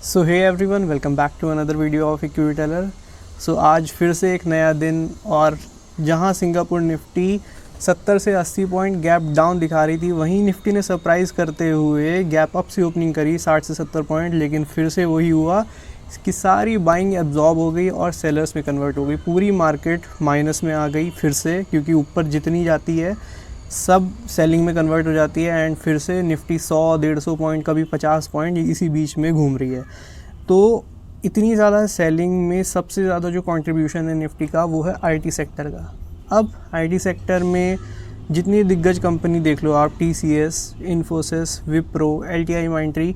So hey everyone, welcome back to another video of Equity Tailor. So आज फिर से एक नया दिन, और जहां सिंगापुर निफ्टी 70 से 80 पॉइंट गैप डाउन दिखा रही थी, वहीं निफ्टी ने सरप्राइज़ करते हुए गैप अप से ओपनिंग करी 60 से 70 पॉइंट। लेकिन फिर से वही हुआ कि सारी बाइंग एब्जॉर्ब हो गई और सेलर्स में कन्वर्ट हो गई। पूरी मार्केट माइनस में आ गई फिर से, क्योंकि ऊपर जितनी जाती है सब सेलिंग में कन्वर्ट हो जाती है। एंड फिर से निफ्टी 100-150 पॉइंट, कभी 50 पॉइंट इसी बीच में घूम रही है। तो इतनी ज़्यादा सेलिंग में सबसे ज़्यादा जो कंट्रीब्यूशन है निफ्टी का, वो है आईटी सेक्टर का। अब आईटी सेक्टर में जितनी दिग्गज कंपनी देख लो आप, टीसीएस, इन्फोसिस, विप्रो, एलटीआई माइंट्री,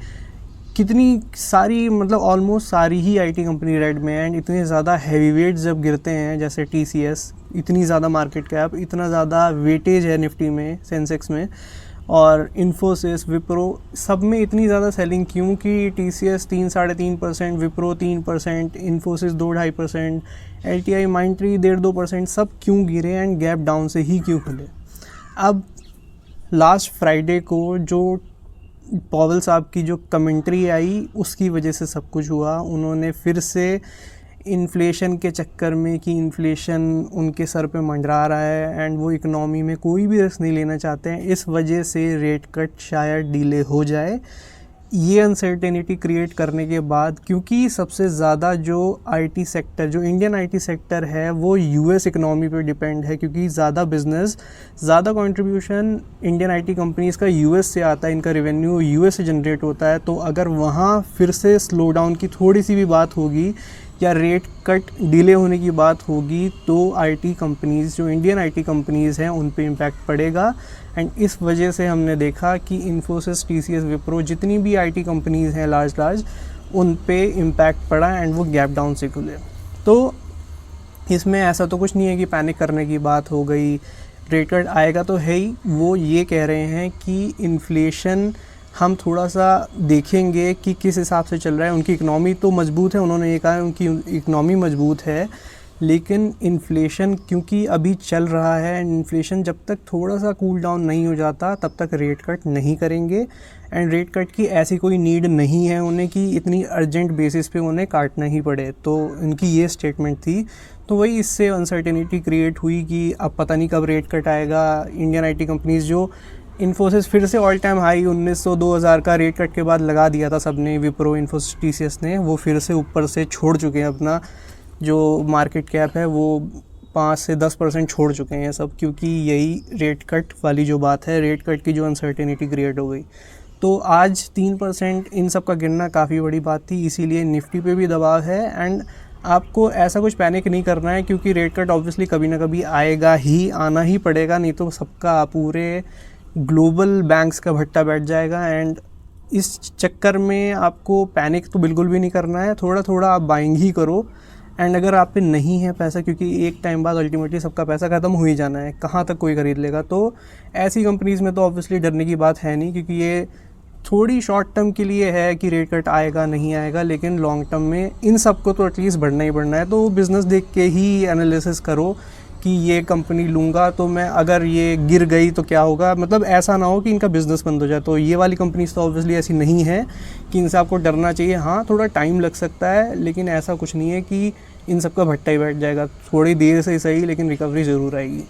कितनी सारी, मतलब ऑलमोस्ट सारी ही आईटी कंपनी रेड में है। एंड इतने ज़्यादा हैवी वेट जब गिरते हैं, जैसे टीसीएस, इतनी ज़्यादा मार्केट कैप, इतना ज़्यादा वेटेज है निफ्टी में, सेंसेक्स में, और इन्फोसिस, विप्रो, सब में इतनी ज़्यादा सेलिंग क्यों? कि टीसीएस 3-3.5%, विप्रो 3%, इन्फोसिस 2-2.5%, एलटीआई माइंट्री 1.5-2%, सब क्यों गिरे एंड गैप डाउन से ही क्यों खुले? अब लास्ट फ्राइडे को जो पॉवेल साहब की जो कमेंट्री आई, उसकी वजह से सब कुछ हुआ। उन्होंने फिर से इन्फ्लेशन के चक्कर में, कि इन्फ्लेशन उनके सर पे मंडरा रहा है एंड वो इकनॉमी में कोई भी रिस्क नहीं लेना चाहते हैं, इस वजह से रेट कट शायद डिले हो जाए। ये अनसर्टेनिटी क्रिएट करने के बाद, क्योंकि सबसे ज़्यादा जो आईटी सेक्टर, जो इंडियन आईटी सेक्टर है, वो यूएस इकनॉमी पे डिपेंड है, क्योंकि ज़्यादा बिजनेस, ज़्यादा कंट्रीब्यूशन इंडियन आईटी कंपनीज़ का यूएस से आता है, इनका रेवेन्यू यूएस से जनरेट होता है। तो अगर वहाँ फिर से स्लो डाउन की थोड़ी सी भी बात होगी या रेट कट डिले होने की बात होगी, तो आईटी कंपनीज़, जो इंडियन आईटी कंपनीज़ हैं, उन पे इम्पैक्ट पड़ेगा। एंड इस वजह से हमने देखा कि इन्फोसिस, टीसीएस, विप्रो, जितनी भी आईटी कंपनीज़ हैं लार्ज, उन पे इम्पैक्ट पड़ा एंड वो गैप डाउन से खुले। तो इसमें ऐसा तो कुछ नहीं है कि पैनिक करने की बात हो गई, रेट कट आएगा तो है ही। वो ये कह रहे हैं कि इन्फ्लेशन हम थोड़ा सा देखेंगे कि किस हिसाब से चल रहा है। उनकी इकनॉमी तो मजबूत है, उन्होंने ये कहा उनकी इकनॉमी मजबूत है, लेकिन इन्फ्लेशन क्योंकि अभी चल रहा है, इन्फ्लेशन जब तक थोड़ा सा कूल डाउन नहीं हो जाता तब तक रेट कट नहीं करेंगे। एंड रेट कट की ऐसी कोई नीड नहीं है उन्हें कि इतनी अर्जेंट बेसिस पे उन्हें काटना ही पड़े। तो इनकी ये स्टेटमेंट थी। तो वही इससे अनसर्टेनिटी क्रिएट हुई कि अब पता नहीं कब रेट कट आएगा। इंडियन आईटी कंपनीज़, जो इन्फोसिस फिर से ऑल टाइम हाई 1900-2000 का रेट कट के बाद लगा दिया था सबने, विप्रो, इन्फोसिस, टीसीएस ने, वो फिर से ऊपर से छोड़ चुके हैं अपना जो मार्केट कैप है, वो 5 से 10% छोड़ चुके हैं सब, क्योंकि यही रेट कट वाली जो बात है, रेट कट की जो अनसर्टेनिटी क्रिएट हो गई। तो आज 3% इन सब का गिरना काफ़ी बड़ी बात थी, इसीलिए निफ्टी पे भी दबाव है। एंड आपको ऐसा कुछ पैनिक नहीं करना है, क्योंकि रेट कट ऑब्वियसली कभी ना कभी आएगा ही, आना ही पड़ेगा, नहीं तो सबका, पूरे ग्लोबल बैंक्स का भट्टा बैठ जाएगा। एंड इस चक्कर में आपको पैनिक तो बिल्कुल भी नहीं करना है, थोड़ा थोड़ा आप बाइंग ही करो। एंड अगर आप पे नहीं है पैसा, क्योंकि एक टाइम बाद अल्टीमेटली सबका पैसा ख़त्म हो ही जाना है, कहाँ तक कोई खरीद लेगा, तो ऐसी कंपनीज़ में तो ऑब्वियसली डरने की बात है नहीं, क्योंकि ये थोड़ी शॉर्ट टर्म के लिए है कि रेट कट आएगा नहीं आएगा, लेकिन लॉन्ग टर्म में इन सबको तो एटलीस्ट बढ़ना ही बढ़ना है। तो बिज़नेस देख के ही एनालिसिस करो कि ये कंपनी लूँगा तो मैं, अगर ये गिर गई तो क्या होगा, मतलब ऐसा ना हो कि इनका बिज़नेस बंद हो जाए। तो ये वाली कंपनीज तो ऑब्वियसली ऐसी नहीं है कि इनसे आपको डरना चाहिए। हाँ, थोड़ा टाइम लग सकता है, लेकिन ऐसा कुछ नहीं है कि इन सब का भट्टा ही बैठ जाएगा। थोड़ी देर से सही, लेकिन रिकवरी ज़रूर आएगी।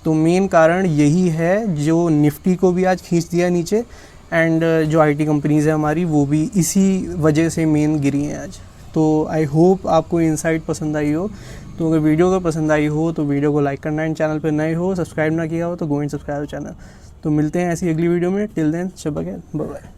तो मेन कारण यही है जो निफ्टी को भी आज खींच दिया नीचे, एंड जो आईटी कंपनीज़ है हमारी, वो भी इसी वजह से मेन गिरी हैं आज। तो आई होप आपको इनसाइट पसंद आई हो। तो अगर वीडियो को पसंद आई हो तो वीडियो को लाइक करना, एंड चैनल पर नए हो, सब्सक्राइब ना किया हो तो गो एंड सब्सक्राइब चैनल। तो मिलते हैं ऐसी अगली वीडियो में। टिल देन, शब बखैर, बाय बाय।